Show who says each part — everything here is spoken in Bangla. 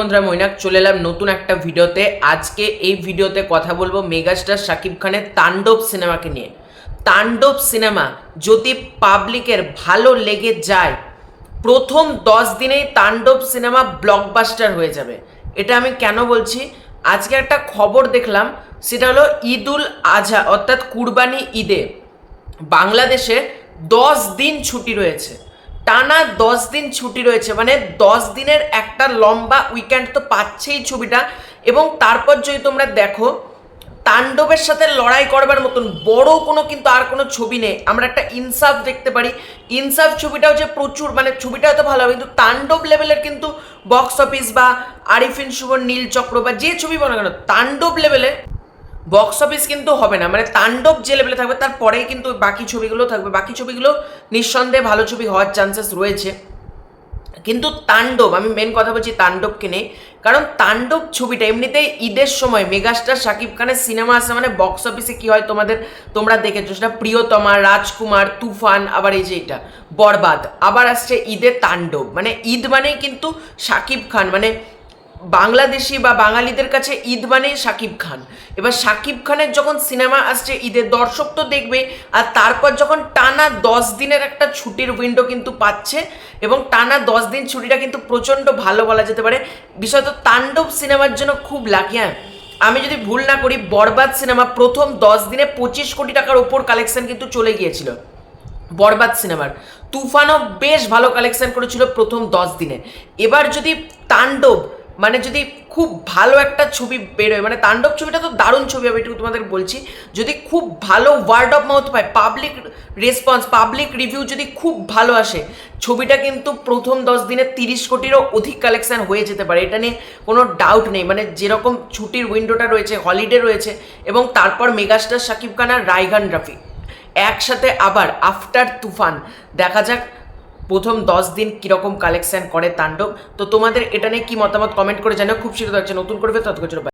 Speaker 1: বন্ধুরা, মৈনাক চলে এলাম নতুন একটা ভিডিওতে। আজকে এই ভিডিওতে কথা বলবো মেগাস্টার শাকিব খানের তাণ্ডব সিনেমাকে নিয়ে। তাণ্ডব সিনেমা যদি পাবলিকের ভালো লেগে যায়, প্রথম 10 দিনেই তাণ্ডব সিনেমা ব্লকবাস্টার হয়ে যাবে। এটা আমি কেন বলছি, আজকে একটা খবর দেখলাম, সেটা হলো ঈদুল আজহা অর্থাৎ কুরবানি ঈদে বাংলাদেশে 10 দিন ছুটি রয়েছে। টানা 10 দিন ছুটি রয়েছে, মানে 10 দিনের একটা লম্বা উইকেন্ড তো পাচ্ছেই ছবিটা। এবং তারপর যদি তোমরা দেখো, তাণ্ডবের সাথে লড়াই করবার মতন বড় কোনো কিন্তু আর কোনো ছবি নেই। আমরা একটা ইনসাফ দেখতে পারি, ইনসাফ ছবিটাও যে প্রচুর, মানে ছবিটা হয়তো ভালো হবে, কিন্তু তাণ্ডব লেভেলের কিন্তু বক্স অফিস বা আরিফিন শুভর নীলচক্র বা যে ছবি বলো কেন, তাণ্ডব লেভেলে বক্স অফিস কিন্তু হবে না। মানে তাণ্ডব যে লেভেলে থাকবে তারপরেই কিন্তু বাকি ছবিগুলো থাকবে। বাকি ছবিগুলো নিঃসন্দেহে ভালো ছবি হওয়ার চান্সেস রয়েছে, কিন্তু তাণ্ডব, আমি মেন কথা বলছি তাণ্ডবকে নেই। কারণ তাণ্ডব ছবিটা এমনিতেই ঈদের সময় মেগাস্টার শাকিব খানের সিনেমা আসে মানে বক্স অফিসে কী হয় তোমরা দেখেছো, সেটা প্রিয়তমা, রাজকুমার, তুফান, আবার এই যে এটা বরবাদ, আবার আসছে ঈদে তাণ্ডব। মানে ঈদ মানেই কিন্তু শাকিব খান, মানে বাংলাদেশি বা বাঙালিদের কাছে ঈদ মানেই শাকিব খান। এবার শাকিব খানের যখন সিনেমা আসছে ঈদের, দর্শক তো দেখবে। আর তারপর যখন টানা 10 দিনের একটা ছুটির উইন্ডো কিন্তু পাচ্ছে, এবং টানা 10 দিন ছুটিটা কিন্তু প্রচণ্ড ভালো বলা যেতে পারে। বিষয়ত তাণ্ডব সিনেমার জন্য খুব লাকি। হ্যাঁ, আমি যদি ভুল না করি, বরবাদ সিনেমা প্রথম 10 দিনে 25 কোটি টাকার ওপর কালেকশন কিন্তু চলে গিয়েছিল বরবাদ সিনেমার। তুফানও বেশ ভালো কালেকশন করেছিল প্রথম 10 দিনে। এবার যদি তাণ্ডব, মানে যদি খুব ভালো একটা ছবি বেরোয়, মানে তাণ্ডব ছবিটা তো দারুণ ছবি হবে, এটুকু তোমাদের বলছি। যদি খুব ভালো ওয়ার্ড অফ মাউথ পায়, পাবলিক রেসপন্স, পাবলিক রিভিউ যদি খুব ভালো আসে, ছবিটা কিন্তু প্রথম 10 দিনে 30 কোটিরও অধিক কালেকশন হয়ে যেতে পারে, এটা নিয়ে কোনো ডাউট নেই। মানে যেরকম ছুটির উইন্ডোটা রয়েছে, হলিডে রয়েছে, এবং তারপর মেগাস্টার শাকিব খান আর রায়হান রাফি একসাথে আবার আফটার তুফান, দেখা যাক প্রথম 10 দিন কীরকম কালেকশন করে তাণ্ডব। তো তোমাদের এটা নিয়ে কি মতামত কমেন্ট করে জানাও। খুব শীঘ্রই নতুন করে ততক্ষণ